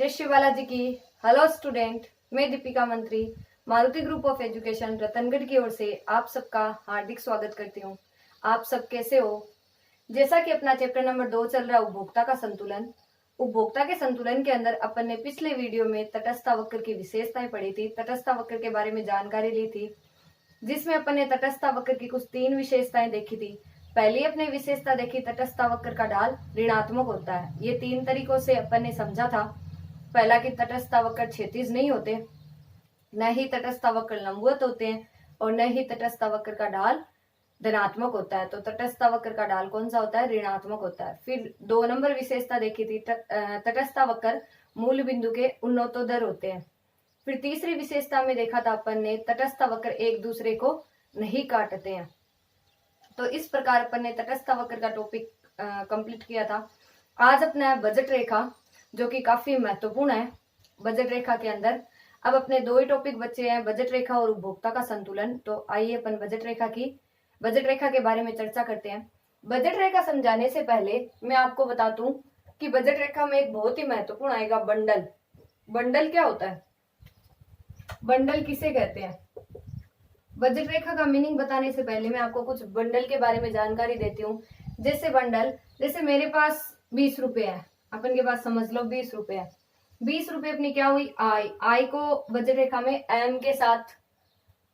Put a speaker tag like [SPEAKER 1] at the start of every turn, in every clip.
[SPEAKER 1] जय श्री बालाजी की। Hello student, मैं दीपिका मंत्री Maruti group of education Ratangarh की ओर से आप सबका हार्दिक स्वागत करती हूँ। आप सब कैसे हो? जैसा कि अपना चैप्टर नंबर 2 चल रहा है उपभोक्ता का संतुलन। उपभोक्ता के संतुलन के अंदर अपन ने पिछले वीडियो में तटस्थ वक्र की विशेषताएं पढ़ी थी, तटस्थ वक्र के बारे में जानकारी ली थी, जिसमें अपन ने तटस्थ वक्र की कुछ 3 विशेषताएं देखी थी। पहली अपने विशेषता देखी, तटस्थ वक्र का ढाल ऋणात्मक होता है। ये 3 तरीकों से अपन ने समझा था। पहला कि तटस्थ वक्र क्षैतिज नहीं होते, न ही तटस्थ वक्र लंबवत होते हैं, और न ही तटस्थ वक्र का ढाल धनात्मक होता है। तो तटस्थ वक्र का ढाल कौन सा होता है? ऋणात्मक होता है। फिर 2 नंबर विशेषता देखी थी, तटस्थ वक्र मूल बिंदु के उन्नतोदर होते हैं। फिर तीसरी विशेषता में देखा था अपन ने, तटस्थ वक्र एक दूसरे को नहीं काटते हैं। तो इस प्रकार अपन ने तटस्थ वक्र का टॉपिक कंप्लीट किया था। आज अपना है बजट रेखा, जो कि काफी महत्वपूर्ण है बजट रेखा के अंदर। अब अपने 2 ही टॉपिक बचे हैं, बजट रेखा और उपभोक्ता का संतुलन। तो आइए अपन बजट रेखा के बारे में चर्चा करते हैं। बजट रेखा समझाने से पहले मैं आपको बता दूं कि बजट रेखा में एक बहुत ही महत्वपूर्ण आएगा बंडल। बंडल क्या होता है? बंडल किसे कहते हैं? बजट रेखा का मीनिंग बताने से पहले मैं आपको कुछ बंडल के बारे में जानकारी देती हूँ। जैसे बंडल, जैसे मेरे पास 20 रुपए है, अपन के पास समझ लो 20 रुपए है। 20 रुपए अपनी क्या हुई? आई को बजट रेखा में एम के साथ,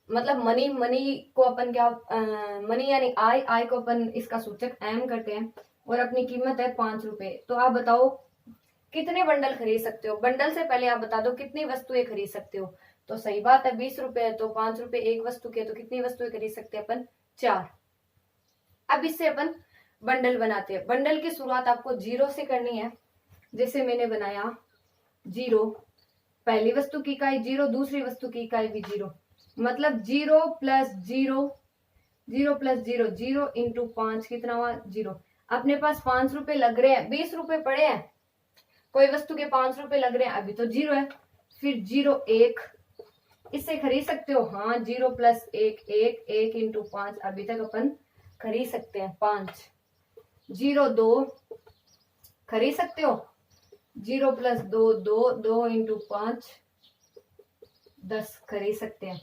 [SPEAKER 1] मतलब मनी को अपन क्या, मनी यानी आई को अपन इसका सूचक एम करते हैं, और अपनी कीमत है 5 रुपए। तो आप बताओ कितने बंडल खरीद सकते हो? बंडल से पहले आप बता दो कितनी वस्तुएं खरीद सकते हो। तो सही बात है, 20 रुपए है तो 5 रुपए एक वस्तु के, तो कितनी वस्तुएं खरीद सकते हैं अपन? 4। अब इससे अपन बंडल बनाते हैं। बंडल की शुरुआत आपको 0 से करनी है। जैसे मैंने बनाया 0, पहली वस्तु की इकाई 0, दूसरी वस्तु की इकाई भी 0, मतलब 0 प्लस 0, 0 प्लस 0, 0 इंटू 5 कितना हुआ? 0। अपने पास 5 रुपए लग रहे हैं, 20 रुपए पड़े हैं, कोई वस्तु के 5 रुपए लग रहे हैं, अभी तो 0 है। फिर 0 1, इससे खरीद सकते हो? हाँ, 0 प्लस 1 1, 1 इंटू 5, अभी तक अपन खरीद सकते हैं 5। 0 2, खरीद सकते हो? 0 प्लस 2 2, 2 इंटू 5 10, खरीद सकते हैं।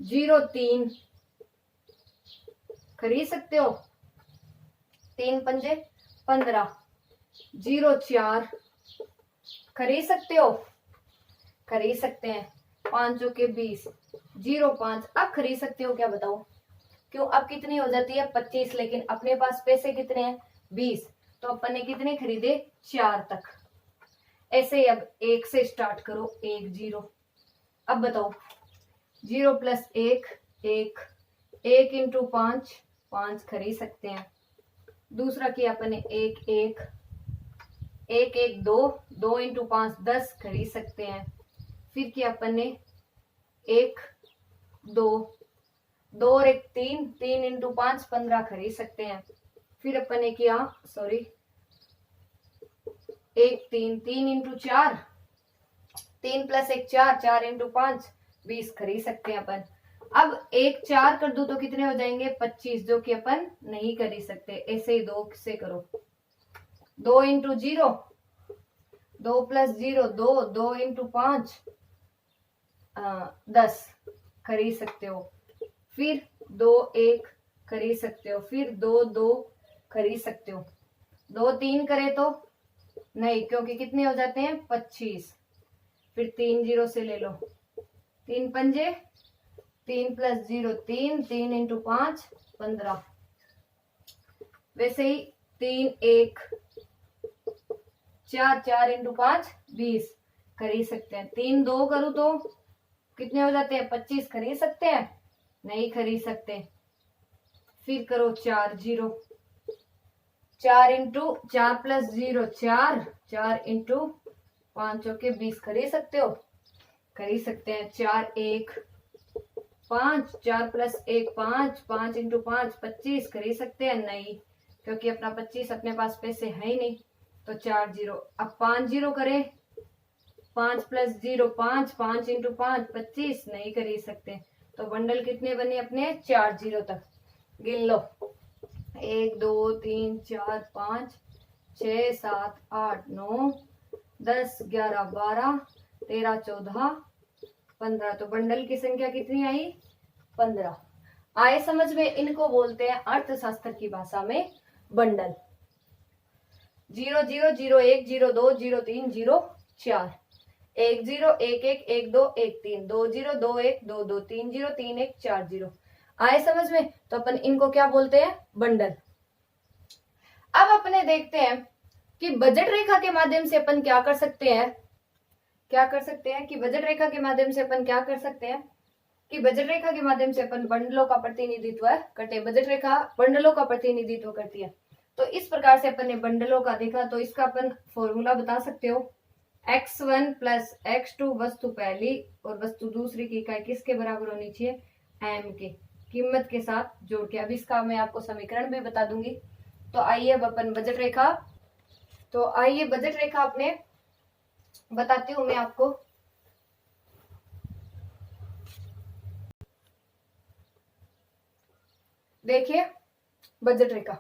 [SPEAKER 1] 0 3, खरीद सकते हो? 3 पंजे 15। 0 4, खरीद सकते हो? खरीद सकते हैं। 5 के 20, 0 5, अब खरीद सकते हो क्या? बताओ क्यों? अब कितनी हो जाती है? 25, लेकिन अपने पास पैसे कितने हैं? 20, तो अपन ने कितने खरीदे? 4 तक। ऐसे ही अब 1 से स्टार्ट करो, 1 0। अब बताओ 0 प्लस 1 1, 1 इंटू 5 5, खरीद सकते हैं। दूसरा किया अपन ने 1 1, 1 1 2, 2 इंटू 5 10, खरीद सकते हैं। फिर किया अपन ने 1 2, 2 और 1 3, 3 इंटू 5 15, खरीद सकते हैं। फिर अपन ने किया 1 3, 3 इंटू 4, 3 प्लस 1 4, 4 इंटू 5 20, खरीद सकते हैं अपन। अब 1 4 कर दो तो कितने हो जाएंगे? 25, जो कि अपन नहीं खरीद सकते। ऐसे ही 2 से करो, 2 इंटू 0, 2 प्लस 0 2, 2 इंटू 5 10, खरीद सकते हो। फिर 2 1, खरीद सकते हो। फिर 2 2, खरीद सकते हो। 2 3 करे तो नहीं, क्योंकि कितने हो जाते हैं? 25। फिर 3 0 से ले लो, 3 पंजे 3 प्लस 0 3, 3 इंटू 5 15। वैसे ही 3 1 4, 4 इंटू 5 20, खरीद सकते हैं। 3 2 करूँ तो कितने हो जाते हैं? 25, खरीद सकते हैं? नहीं खरीद सकते। फिर करो 4 0, 4 इंटू 4 प्लस 0 4, 4 इंटू 5 के 20, खरीद सकते हो? खरीद सकते हैं। 4 1 5, 4 प्लस 1 5, 5 इंटू 5 25, खरीद सकते हैं? नहीं, क्योंकि अपना 25 अपने पास पैसे है ही नहीं। तो 4 0। अब 5 0 करें, 5 प्लस 0 5, 5 इंटू 5 25, नहीं खरीद सकते। तो बंडल कितने बने अपने? 4 0 तक। गिन लो, 1 2 3 4 5 6 7 8 9 10, 11, 12, 13, 14, 15। तो बंडल की संख्या कितनी आई? 15। आए समझ में? इनको बोलते हैं अर्थशास्त्र की भाषा में बंडल। 0, 0, 0, 1, 0, 2, 0, 3, 0, 4, 1, 0, 1, 1, 1, 2, 1, 3, 2, 0, 2, 1, 2, 2, 3, 0, 3, 1, 4, 0। आए समझ में? तो अपन इनको क्या बोलते हैं? बंडल। अब अपने देखते हैं कि बजट रेखा के माध्यम से अपन क्या कर सकते हैं। क्या कर सकते हैं कि बजट रेखा के माध्यम से अपन क्या कर सकते हैं कि बजट रेखा के माध्यम से अपन बंडलों का प्रतिनिधित्व करते हैं। बजट रेखा बंडलों का प्रतिनिधित्व करती है। तो इस प्रकार से अपन ने बंडलों का देखा, तो इसका अपन फॉर्मूला बता सकते हो। x1 प्लस x2 वस्तु पहली और वस्तु दूसरी की इकाई किसके बराबर होनी चाहिए? m के कीमत के साथ जोड़ के। अब इसका मैं आपको समीकरण भी बता दूंगी। तो आइए अब अपन बजट रेखा, तो आइए बजट रेखा अपने बताती हूं मैं आपको। देखिए बजट रेखा,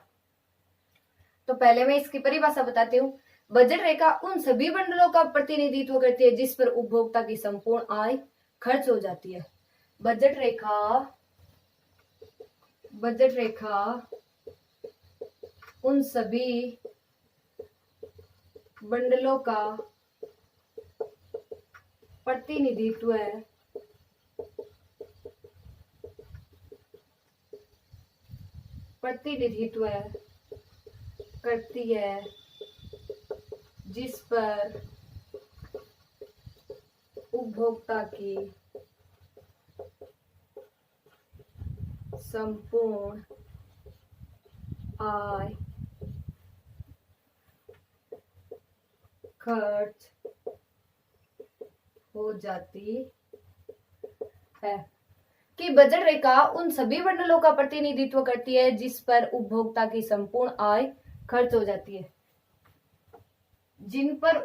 [SPEAKER 1] तो पहले मैं इसकी परिभाषा बताती हूँ। बजट रेखा उन सभी बंडलों का प्रतिनिधित्व करती है जिस पर उपभोक्ता की संपूर्ण आय खर्च हो जाती है। बजट रेखा उन सभी बंडलों का प्रतिनिधित्व करती है जिस पर उपभोक्ता की संपूर्ण आय खर्च हो जाती है। कि बजट रेखा उन सभी बंडलों का प्रतिनिधित्व करती है जिस पर उपभोक्ता की संपूर्ण आय खर्च हो जाती है। जिन पर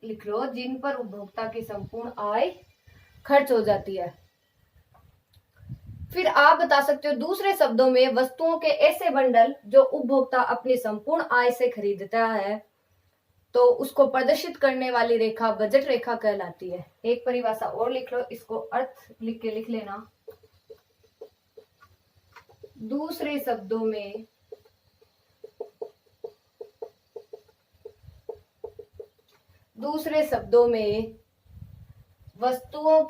[SPEAKER 1] लिख लो, जिन पर उपभोक्ता की संपूर्ण आय खर्च हो जाती है। फिर आप बता सकते हो दूसरे शब्दों में वस्तुओं के ऐसे बंडल जो उपभोक्ता अपनी संपूर्ण आय से खरीदता है, तो उसको प्रदर्शित करने वाली रेखा बजट रेखा कहलाती है। एक परिभाषा और लिख लो, इसको अर्थ लिख के लिख लेना। दूसरे शब्दों में वस्तुओं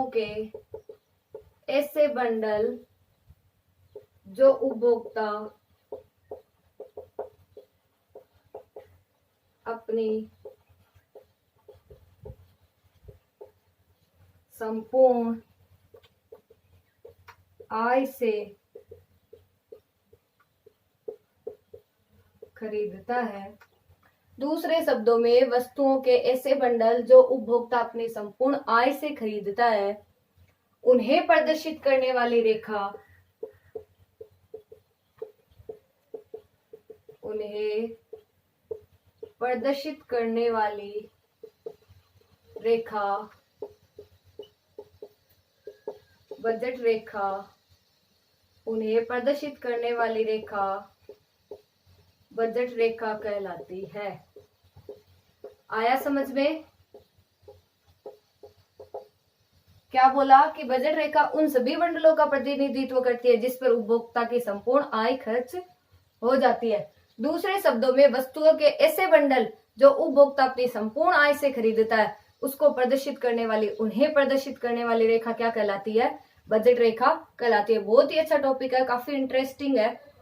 [SPEAKER 1] के ऐसे बंडल जो उपभोक्ता अपनी संपूर्ण आय से खरीदता है। दूसरे शब्दों में वस्तुओं के ऐसे बंडल जो उपभोक्ता अपनी संपूर्ण आय से खरीदता है, उन्हें प्रदर्शित करने वाली रेखा बजट रेखा, उन्हें प्रदर्शित करने वाली रेखा बजट रेखा कहलाती है। आया समझ में? क्या बोला कि बजट रेखा उन सभी बंडलों का प्रतिनिधित्व करती है जिस पर उपभोक्ता की संपूर्ण आय खर्च हो जाती है। दूसरे शब्दों में वस्तुओं के ऐसे बंडल जो उपभोक्ता अपनी संपूर्ण आय से खरीदता है, उसको प्रदर्शित करने वाली, उन्हें प्रदर्शित करने वाली रेखा क्या कहलाती है? बजट रेखा कहलाती है। बहुत ही अच्छा टॉपिक है, काफी इंटरेस्टिंग है।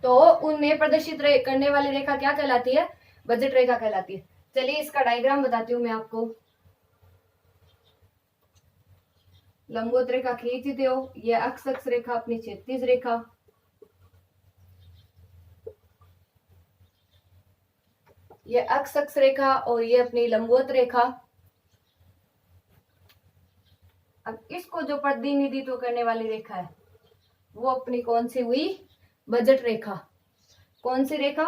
[SPEAKER 1] तो उन्हें प्रदर्शित करने वाली रेखा क्या कहलाती है? बजट रेखा कहलाती है। चलिए इसका डायग्राम बताती हूँ मैं आपको। लंबवत रेखा खींचते हो, यह अक्ष रेखा अपनी क्षैतिज रेखा, ये अक्ष रेखा और ये अपनी लंबवत रेखा। अब इसको जो प्रतिनिधित्व करने वाली रेखा है वो अपनी कौन सी हुई? बजट रेखा। कौन सी रेखा?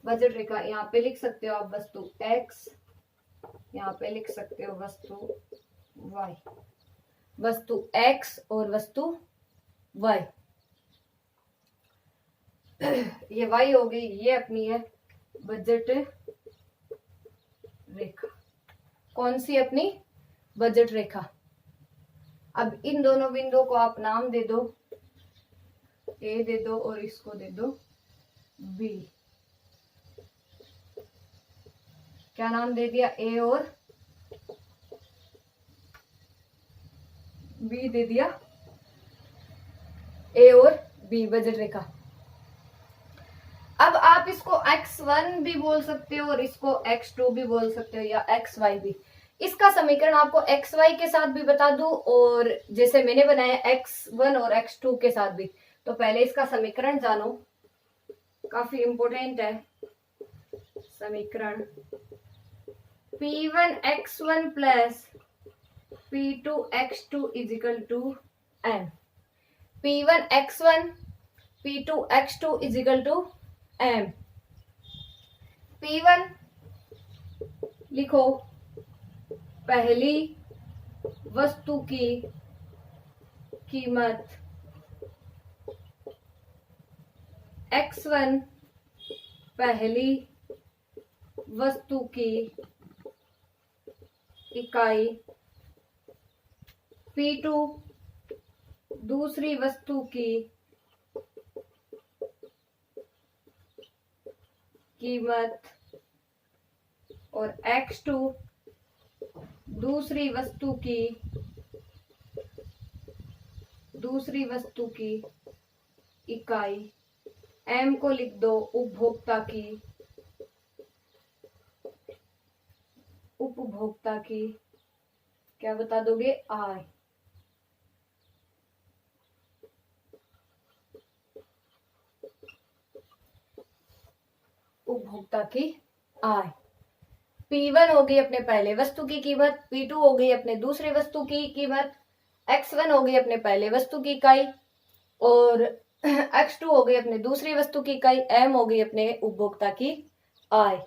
[SPEAKER 1] बजट रेखा। यहाँ पे लिख सकते हो आप वस्तु x, यहाँ पे लिख सकते हो वस्तु y, वस्तु x और वस्तु y। ये वाई हो गई, ये अपनी है बजट रेखा। कौन सी अपनी बजट रेखा। अब इन दोनों बिंदुओं को आप नाम दे दो, ए दे दो और इसको दे दो बी। क्या नाम दे दिया, ए और बी दे दिया, ए और बी बजट रेखा। अब आप इसको x1 भी बोल सकते हो और इसको x2 भी बोल सकते हो या xy भी। इसका समीकरण आपको xy के साथ भी बता दूं और जैसे मैंने बनाया x1 और x2 के साथ भी। तो पहले इसका समीकरण जानो, काफी इंपॉर्टेंट है समीकरण। P1x1 plus P2x2 is equal to m। P1x1 P2x2 is equal to m। P1 लिखो पहली वस्तु की कीमत, x1 पहली वस्तु की इकाई, P2 दूसरी वस्तु की कीमत और x2 दूसरी वस्तु की इकाई। m को लिख दो उपभोक्ता की क्या बता दोगे, आय। उपभोक्ता की आय। P1 हो गई अपने पहले वस्तु की कीमत, P2 हो गई अपने दूसरे वस्तु की कीमत, x1 हो गई अपने पहले वस्तु की इकाई और x2 हो गई अपने दूसरी वस्तु की इकाई, m हो गई अपने उपभोक्ता की आय।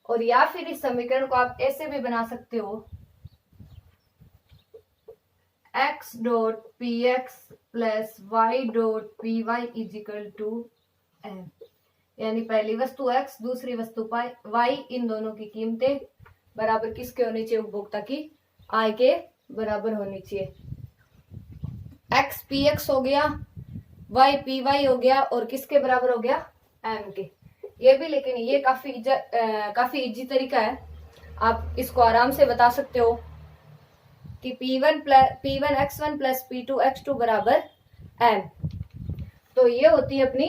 [SPEAKER 1] और या फिर इस समीकरण को आप ऐसे भी बना सकते हो, x dot P X plus Y dot P Y is equal to m। यानी पहली वस्तु x, दूसरी वस्तु y, इन दोनों की कीमतें बराबर किसके होनी चाहिए, उपभोक्ता की आय के बराबर होनी चाहिए। x पी एक्स हो गया, y पी वाई हो गया और किसके बराबर हो गया, m के। ये भी लेकिन ये काफी इजी तरीका है, आप इसको आराम से बता सकते हो कि P1 x1 plus P2 x2 बराबर m। तो ये होती है अपनी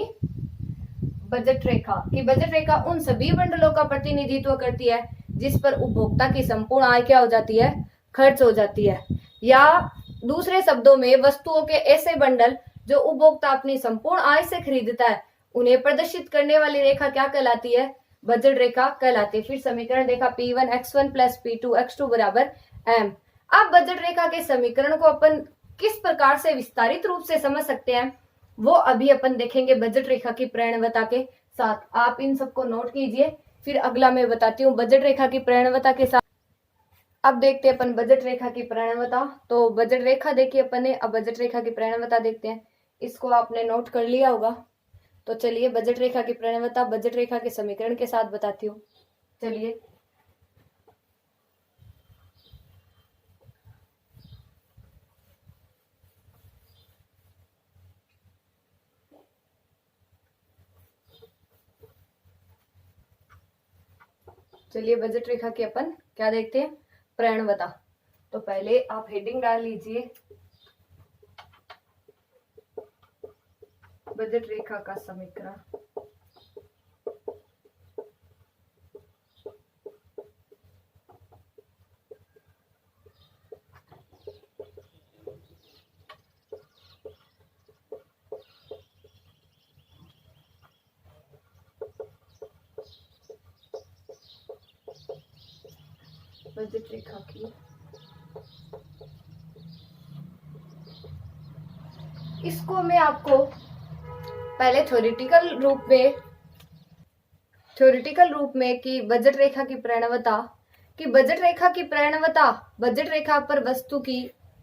[SPEAKER 1] बजट रेखा। कि बजट रेखा उन सभी बंडलों का प्रतिनिधित्व करती है जिस पर उपभोक्ता की संपूर्ण आय क्या हो जाती है, खर्च हो जाती है। या दूसरे शब्दों में वस्तुओं के ऐसे बंडल जो उपभोक्ता अपनी संपूर्ण आय से खरीदता है, उन्हें प्रदर्शित करने वाली रेखा क्या कहलाती है, बजट रेखा कहलाती है। फिर समीकरण देखा P1 x1 plus P2 x2 बराबर m। अब बजट रेखा के समीकरण को अपन किस प्रकार से विस्तारित रूप से समझ सकते हैं वो अभी अपन देखेंगे बजट रेखा की प्रणवता के साथ। आप इन सबको नोट कीजिए, फिर अगला मैं बताती हूँ बजट रेखा की प्रणवता के साथ। अब देखते हैं अपन बजट रेखा की प्रणवता। तो बजट रेखा देखिए अपन ने, अब बजट रेखा की प्रणवता देखते हैं। इसको आपने नोट कर लिया होगा। तो चलिए बजट रेखा की प्रणवता बजट रेखा के समीकरण के साथ बताती हूँ। चलिए बजट रेखा की अपन क्या देखते हैं, प्रणवता। तो पहले आप हेडिंग डाल लीजिए, बजट रेखा का समीकरण। बजट रेखा की इसको मैं आपको पहले थ्योरेटिकल रूप में कि बजट रेखा की प्रणवता, कि बजट रेखा की प्रणवता बजट रेखा पर वस्तु की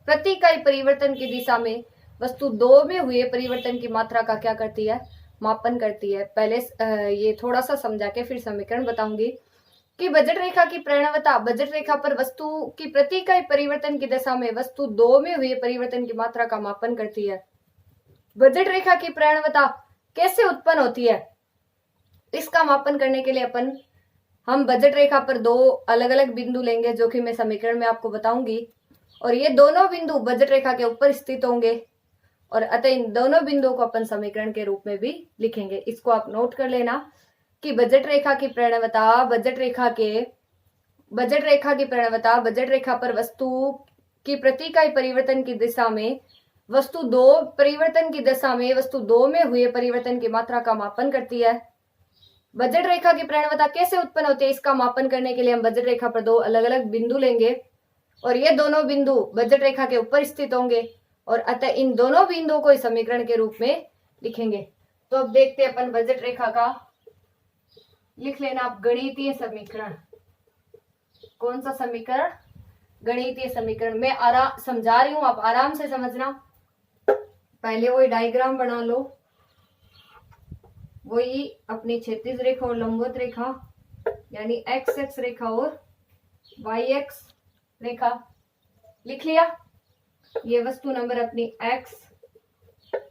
[SPEAKER 1] प्रति इकाई परिवर्तन की दिशा में वस्तु दो में हुए परिवर्तन की मात्रा का क्या करती है, मापन करती है। पहले ये थोड़ा सा समझा के फिर समीकरण बताऊंगी कि बजट रेखा की प्रणवता बजट रेखा पर वस्तु की प्रति इकाई परिवर्तन की दशा में वस्तु दो में हुए परिवर्तन की मात्रा का मापन करती है। बजट रेखा की प्रणवता कैसे उत्पन्न होती है, इसका मापन करने के लिए हम बजट रेखा पर दो अलग अलग बिंदु लेंगे, जो कि मैं समीकरण में आपको बताऊंगी, और ये दोनों बिंदु बजट रेखा के ऊपर स्थित होंगे, और अतः इन दोनों बिंदुओं को अपन समीकरण के रूप में भी लिखेंगे। इसको आप नोट कर लेना कि बजट रेखा की प्रणवता बजट रेखा की प्रणवता बजट रेखा पर वस्तु की प्रति इकाई परिवर्तन की दिशा में वस्तु दो में हुए परिवर्तन की मात्रा का मापन करती है। बजट रेखा की प्रणवता कैसे उत्पन्न होती है, इसका मापन करने के लिए हम बजट रेखा पर दो अलग अलग बिंदु लेंगे, और ये दोनों बिंदु बजट रेखा के ऊपर स्थित होंगे, और अतः इन दोनों बिंदुओं को इस समीकरण के रूप में लिखेंगे। तो अब देखते हैं अपन बजट रेखा का, लिख लेना आप गणितीय समीकरण। कौन सा समीकरण, गणितीय समीकरण। मैं समझा रही हूं, आप आराम से समझना। पहले वही डायग्राम बना लो, वही अपनी क्षैतिज रेखा और लंबवत रेखा यानी एक्स एक्स रेखा और वाई एक्स रेखा लिख लिया। ये वस्तु नंबर अपनी x,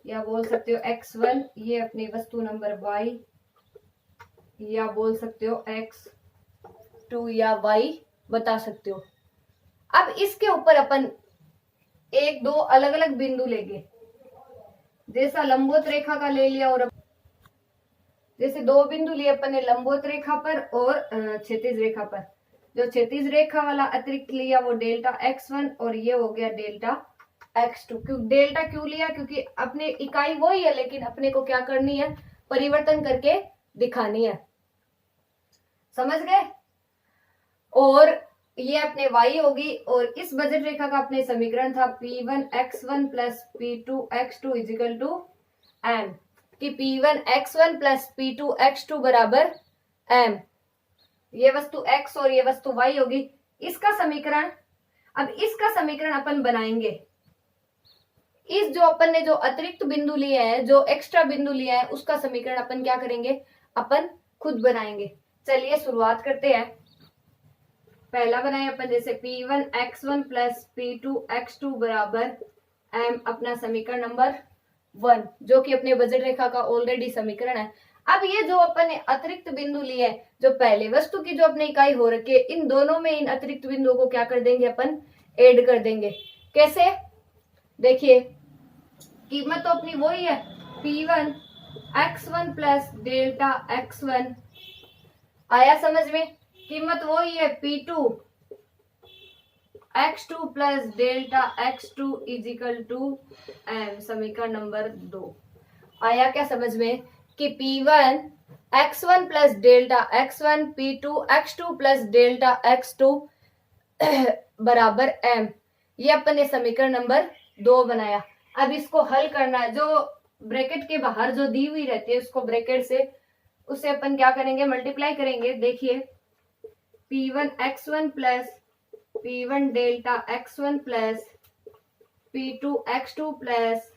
[SPEAKER 1] या बोल सकते हो x1, ये अपनी वस्तु नंबर y, या बोल सकते हो x2 या y बता सकते हो। अब इसके ऊपर अपन एक दो अलग अलग बिंदु लेंगे, जैसा लंबवत रेखा का ले लिया, और जैसे दो बिंदु लिए अपन ने लंबवत रेखा पर और क्षैतिज रेखा पर। जो क्षैतिज रेखा वाला अतिरिक्त लिया वो डेल्टा x1, और ये हो गया डेल्टा x2। डेल्टा क्यों लिया, क्योंकि अपने इकाई वही है, लेकिन अपने को क्या करनी है, परिवर्तन करके दिखानी है। समझ गए। और ये अपने y होगी, और इस बजट रेखा का अपने समीकरण था P1 x1 plus P2 x2 is equal to m, कि P1 x1 plus P2 x2 बराबर m। ये वस्तु x और ये वस्तु y होगी। इसका समीकरण, अब इसका समीकरण अपन बनाएंगे। इस जो अपन ने जो अतिरिक्त बिंदु लिए हैं, जो एक्स्ट्रा बिंदु लिए हैं, उसका समीकरण अपन क्या करेंगे, अपन खुद बनाएंगे। चलिए शुरुआत करते हैं। पहला बनाए अपन, जैसे P1 x1 plus P2 x2 बराबर m, अपना समीकरण नंबर 1, जो कि अपने बजट रेखा का ऑलरेडी समीकरण है। अब ये जो अपन ने अतिरिक्त बिंदु लिए हैं, जो पहले वस्तु की जो अपनी इकाई हो रखी है, इन दोनों में इन अतिरिक्त बिंदुओं को क्या कर देंगे, अपन ऐड कर देंगे। कैसे, देखिए कीमत तो अपनी वही है, P1 x1 plus delta x1 आया समझ में। कीमत वही है P2 x2 plus delta x2 is equal to m, समीकरण नंबर 2 आया क्या समझ में, कि P1 x1 plus delta x1 P2 x2 plus delta x2 बराबर m। ये अपन ने समीकरण नंबर 2 बनाया। अब इसको हल करना है। जो ब्रैकेट के बाहर जो दी हुई रहती है, उसको ब्रैकेट से उसे अपन क्या करेंगे, मल्टीप्लाई करेंगे। देखिए P1 x1 plus P1 delta x1 plus P2 x2 plus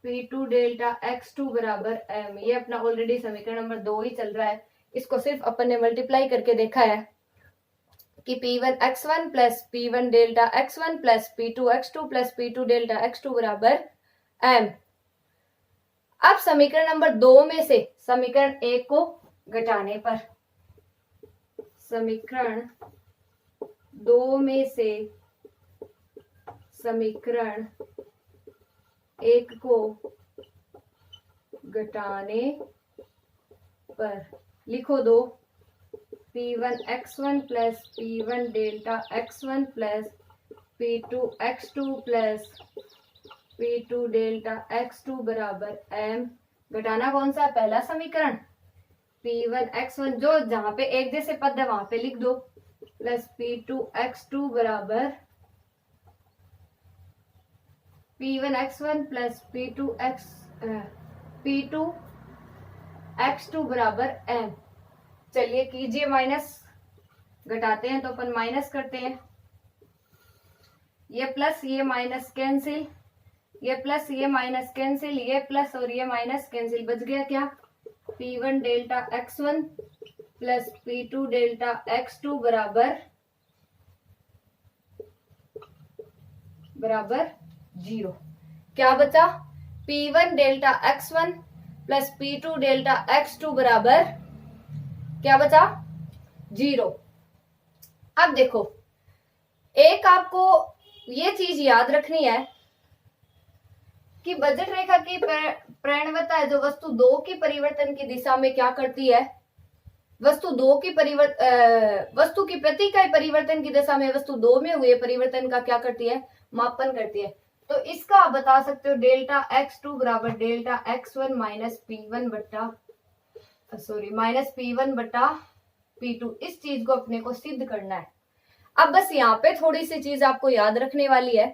[SPEAKER 1] P2 delta x2 बराबर m। ये अपना ऑलरेडी समीकरण नंबर 2 ही चल रहा है। इसको सिर्फ अपन ने मल्टीप्लाई करके देखा है कि P1 x1 plus P1 delta x1 plus P2 x2 plus P2 delta x2 बराबर m। अब समीकरण नंबर 2 में से समीकरण 1 को घटाने पर, समीकरण 2 में से समीकरण 1 को घटाने पर लिखो 2, P1 x1 plus P1 delta x1 plus P2 x2 plus P2 delta x2 बराबर m। घटाना कौन सा, पहला समीकरण P1 x1, जो जहां पे एक जैसे पद है वहां पे लिख दो, प्लस P2 x2 बराबर P1 x1 plus P2 x2 बराबर m। चलिए कीजिए माइनस, घटाते हैं तो अपन माइनस करते हैं, ये प्लस ये माइनस कैंसिल, ये प्लस ये माइनस कैंसिल, ये प्लस और ये माइनस कैंसिल, बच गया क्या, P1 delta x1 plus P2 delta x2 बराबर 0। क्या बचा, P1 delta x1 plus P2 delta x2 बराबर क्या बचा, 0। अब देखो, एक आपको ये चीज याद रखनी है कि बजट रेखा की प्रणवता है जो वस्तु 2 की परिवर्तन की दिशा में क्या करती है, वस्तु की प्रति इकाई परिवर्तन की दिशा में वस्तु 2 में हुए परिवर्तन का क्या करती है, मापन करती है। तो इसका आप बता सकते हो डेल्टा x2 बराबर डेल्टा x1 माइनस P1 बट्टा P2। इस चीज को अपने को सिद्ध करना है। अब बस यहाँ पे थोड़ी सी चीज आपको याद रखने वाली है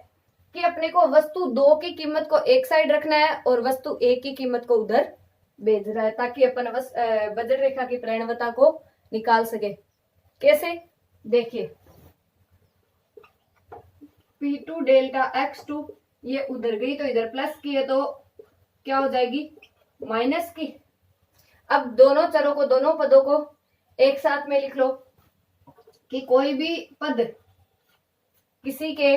[SPEAKER 1] कि अपने को वस्तु 2 की कीमत को एक साइड रखना है और वस्तु 1 की कीमत को उधर भेज रहा है, ताकि अपन बजट रेखा की प्रणवता को निकाल सके। कैसे, देखिए P2 डेल्टा x2 ये उधर गई तो इधर प्लस की है, तो क्या हो जाएगी, माइनस की। अब दोनों चरों को, दोनों पदों को एक साथ में लिख लो कि कोई भी पद किसी के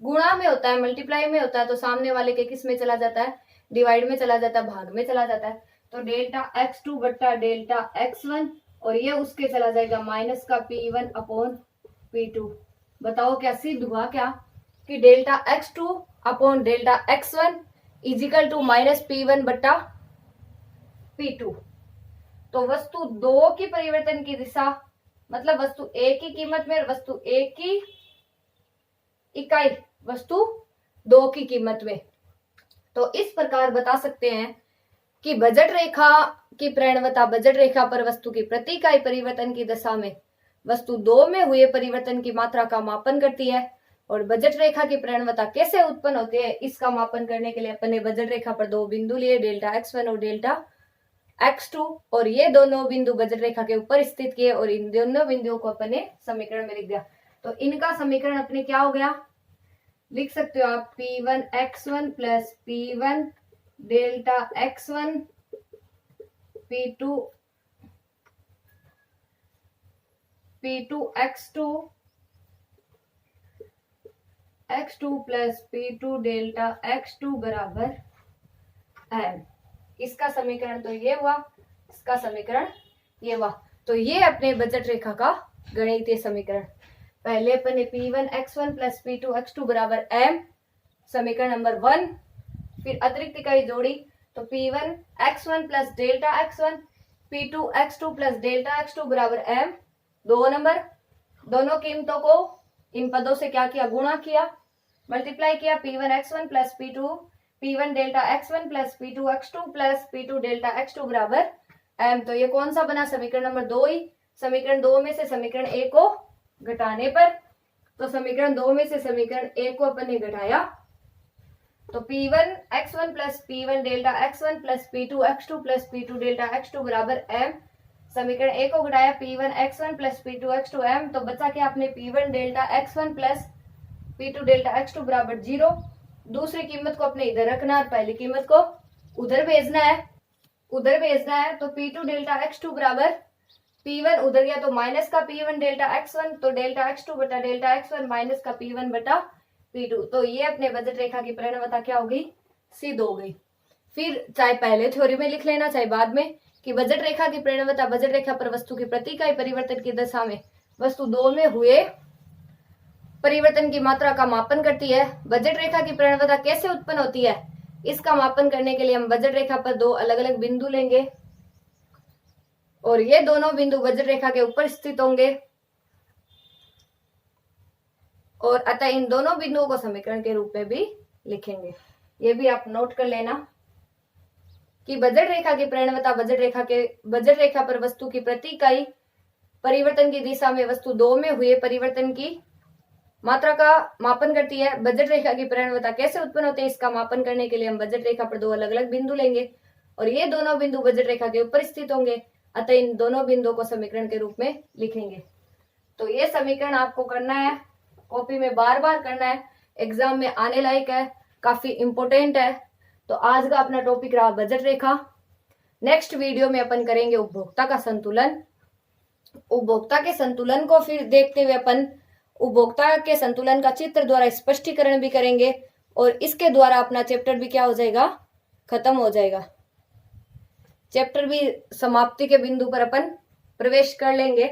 [SPEAKER 1] गुणा में होता है, मल्टीप्लाई में होता है, तो सामने वाले के किस में चला जाता है, डिवाइड में चला जाता है, भाग में चला जाता है। तो डेल्टा x2 बट्टा डेल्टा x1 और ये उसके चला जाएगा माइनस का P1 अपॉन P2। बताओ क्या सिद्ध हुआ, क्या कि delta x2 upon delta x1 is equal to minus P1 बट्टा P2। तो वस्तु 2 की परिवर्तन की दिशा मतलब वस्तु 1 की कीमत में, वस्तु 1 की इकाई वस्तु 2 की कीमत में। तो इस प्रकार बता सकते हैं कि बजट रेखा की प्रणवता बजट रेखा पर वस्तु की प्रति इकाई परिवर्तन की दशा में वस्तु 2 में हुए परिवर्तन की मात्रा का मापन करती है। और बजट रेखा की प्रणवता कैसे उत्पन्न होती है, इसका मापन करने के लिए अपन ने बजट रेखा पर 2 बिंदु लिए, डेल्टा x1 और डेल्टा x2, और ये दोनों बिंदु बजट रेखा के ऊपर स्थित किए और इन दोनों बिंदुओं को अपन ने समीकरण में लिख दिया। तो इनका समीकरण अपने क्या हो गया, लिख सकते हो आप P1 x1 plus P1 delta x1 P2 x2 plus P2 delta x2 बराबर m। इसका समीकरण तो ये हुआ, इसका समीकरण ये हुआ। तो ये अपने बजट रेखा का गणितीय समीकरण। पहले अपन ने P1 x1 plus P2 x2 बराबर m, समीकरण नंबर 1। फिर अतिरिक्त इकाई जोड़ी तो P1 x1 plus delta x1 P2 x2 plus delta x2 बराबर m। 2 नंबर, दोनों कीमतों को इन पदों से क्या किया, गुणा किया, मल्टीप्लाई किया। P1 x1 plus P1 delta x1 plus P2 x2 plus P2 delta x2 बराबर m। तो ये कौन सा बना, समीकरण नंबर 2 ही। समीकरण 2 में से समीकरण 1 को घटाने पर, तो समीकरण 2 में से समीकरण 1 को अपन ने घटाया तो P1 x1 plus P1 delta x1 plus P2 x2 plus P2 delta x2 बराबर m। समीकरण 1 को घटाया P1 x1 plus P2 x2 m। तो बचा क्या आपने P1 delta x1 plus P2 delta x2 बराबर 0। दूसरी कीमत को अपने इधर रखना और पहली कीमत को उधर भेजना है। तो P2 डेल्टा x2 बराबर P1 उधर गया तो माइनस का P1 डेल्टा x1, तो डेल्टा x2 बटा डेल्टा x1 माइनस का P1 बटा P2। तो ये अपने बजट रेखा की प्रणवता क्या हो गई, सिद्ध हो गई। फिर चाहे पहले थ्योरी में लिख लेना चाहे बाद में कि बजट रेखा की प्रणवता बजट रेखा पर वस्तु की प्रति इकाई परिवर्तन की दशा में वस्तु 2 में हुए परिवर्तन की मात्रा का मापन करती है। बजट रेखा की प्रणवता कैसे उत्पन्न होती है, इसका मापन करने के लिए हम बजट रेखा पर 2 अलग अलग बिंदु लेंगे और ये दोनों बिंदु बजट रेखा के ऊपर स्थित होंगे और अतः इन दोनों बिंदुओं को समीकरण के रूप में भी लिखेंगे। ये भी आप नोट कर लेना कि बजट रेखा की प्रणवता बजट रेखा पर वस्तु की प्रति इकाई परिवर्तन की दिशा में वस्तु 2 में हुए परिवर्तन की मात्रा का मापन करती है। बजट रेखा की प्रणवता कैसे उत्पन्न होते हैं, इसका मापन करने के लिए हम बजट रेखा पर 2 अलग अलग बिंदु लेंगे और ये दोनों बिंदु बजट रेखा के ऊपर स्थित होंगे, अतः इन दोनों बिंदुओं को समीकरण के रूप में लिखेंगे। तो ये समीकरण आपको करना है, कॉपी में बार बार करना है, एग्जाम में आने लायक है। काफी इंपॉर्टेंट है। तो आज का अपना टॉपिक रहा बजट रेखा। नेक्स्ट वीडियो में अपन करेंगे उपभोक्ता का संतुलन। उपभोक्ता के संतुलन को फिर देखते हुए अपन उपभोक्ता के संतुलन का चित्र द्वारा स्पष्टीकरण भी करेंगे और इसके द्वारा अपना चैप्टर भी क्या हो जाएगा, खत्म हो जाएगा। चैप्टर भी समाप्ति के बिंदु पर अपन प्रवेश कर लेंगे।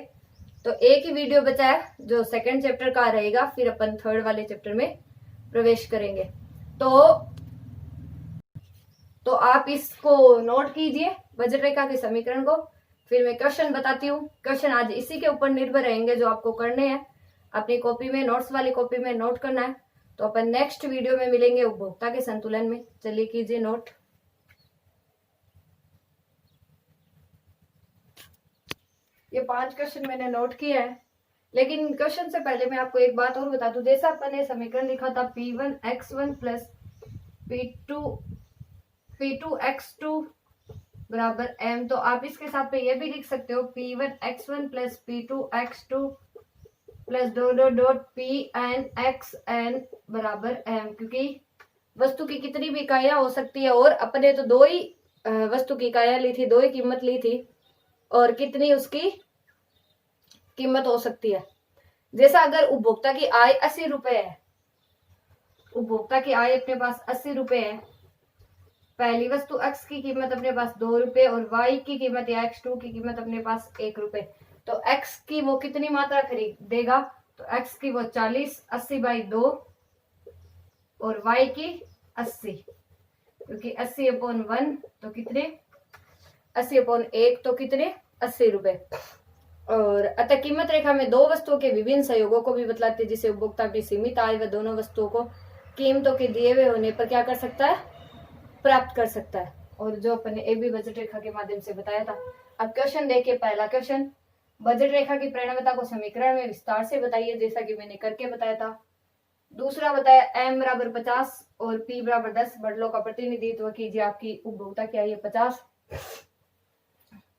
[SPEAKER 1] तो एक ही वीडियो बचा है जो सेकंड चैप्टर का रहेगा, फिर अपन थर्ड वाले चैप्टर में प्रवेश करेंगे। तो आप इसको नोट कीजिए बजट रेखा के समीकरण को। फिर मैं क्वेश्चन बताती हूँ। क्वेश्चन आज इसी के ऊपर निर्भर रहेंगे जो आपको करने हैं, अपनी कॉपी में, नोट्स वाली कॉपी में नोट करना है। तो अपन नेक्स्ट वीडियो में मिलेंगे उपभोक्ता के संतुलन में। चलिए कीजिए नोट। ये 5 क्वेश्चन मैंने नोट किया है, लेकिन क्वेश्चन से पहले मैं आपको एक बात और बता दूं। जैसा अपन ने समीकरण लिखा था P1x1 प्लस P2x2 बराबर m, तो आप इसके साथ पे ये भी लिख सकते हो P1x1 plus P2x2 plus dot Pnxn बराबर m, क्योंकि वस्तु की कितनी भी इकाइयां हो सकती है और अपने तो 2 ही वस्तु की इकाइयां ली थी, 2 ही कीमत ली थी और कितनी उसकी कीमत हो सकती है। जैसा अगर उपभोक्ता की आय 80 रुपए है, उपभोक्ता की आय अपने पास 80 रुपए है, पहली वस्तु x की कीमत अपने पास 2 रुपए और y की कीमत या x2 की कीमत अपने पास 1 रुपए, तो x की वो कितनी मात्रा खरीदेगा, तो x की वो 40, 80/2 और y की 80, क्योंकि 80/1 तो कितने, 80/1 तो कितने 80 रुपए। और अतः कीमत रेखा में 2 वस्तुओं के विभिन्न सहयोगों को भी बतलाते हैं, जिसे उपभोक्ता अपनी सीमित आय व दोनों वस्तुओं को कीमतों के दिए हुए होने पर क्या कर सकता है, प्राप्त कर सकता है। और जो अपन ने AB बजट रेखा के माध्यम से बताया था। अब क्वेश्चन देखिए। पहला क्वेश्चन, बजट रेखा की परिणामता को समीकरण में विस्तार से बताइए, जैसा कि मैंने करके बताया था। दूसरा बताया m बराबर 50 और p बराबर 10 बंडलों का प्रतिनिधित्व कीजिए। आपकी उपभोक्ता क्या है 50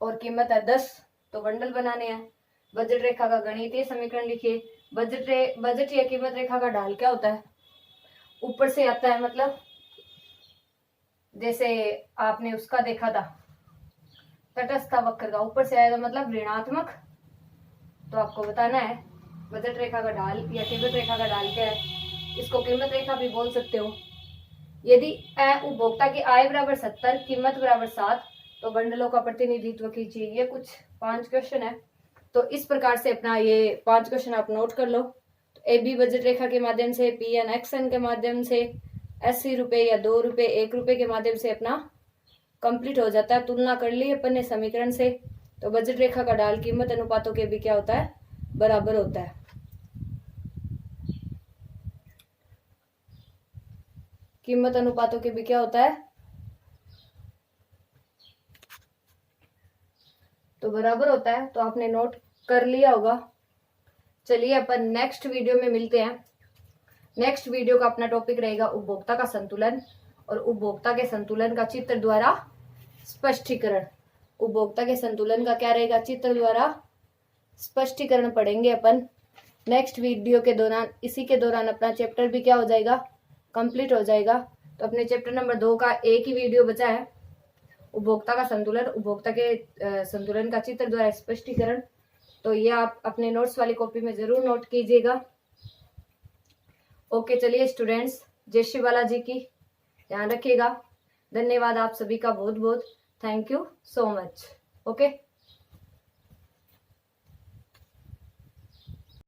[SPEAKER 1] और कीमत है 10, तो बंडल बनाने हैं। बजट रेखा का गणितीय समीकरण लिखिए। बजट या कीमत रेखा का ढाल क्या होता है, ऊपर से आता है, मतलब जैसे आपने उसका देखा था तटस्थ वक्र का, ऊपर से आएगा मतलब ऋणात्मक। तो आपको बताना है बजट रेखा का ढाल या कीमत रेखा का ढाल क्या है। इसको कीमत रेखा भी बोल सकते हो। यदि उपभोक्ता की आय बराबर 70, कीमत बराबर 7, तो बंडलों का प्रतिनिधित्व कीजिए। ये कुछ 5 क्वेश्चन है, तो इस प्रकार से अपना ये 5 क्वेश्चन आप नोट कर लो। तो AB बजट रेखा के माध्यम से, PNXN के माध्यम से, 80 रुपए या 2 रुपए 1 रुपए के माध्यम से अपना कंप्लीट हो जाता है। तुलना कर ली अपन ने समीकरण से, तो बजट रेखा का ढाल कीमत अनुपातों के भी क्या होता है, बराबर होता है। कीमत अनुपातों के भी क्या होता है, तो बराबर होता है। तो आपने नोट कर लिया होगा। चलिए अपन नेक्स्ट वीडियो में मिलते हैं। नेक्स्ट वीडियो का अपना टॉपिक रहेगा उपभोक्ता का संतुलन और उपभोक्ता के संतुलन का चित्र द्वारा स्पष्टीकरण। उपभोक्ता के संतुलन का क्या रहेगा, चित्र द्वारा स्पष्टीकरण पढ़ेंगे अपन नेक्स्ट वीडियो के दौरान। इसी के दौरान अपना चैप्टर भी क्या हो जाएगा, कंप्लीट हो जाएगा। तो अपने चैप्टर नंबर 2 का एक ही वीडियो बचा है, उपभोक्ता का संतुलन, उपभोक्ता के संतुलन का चित्र द्वारा स्पष्टीकरण। तो ये आप अपने नोट्स वाली कॉपी में जरूर नोट कीजिएगा। ओके, चलिए स्टूडेंट्स, जय श्री बालाजी की, ध्यान रखिएगा। धन्यवाद आप सभी का बहुत बहुत, thank you so much. Okay.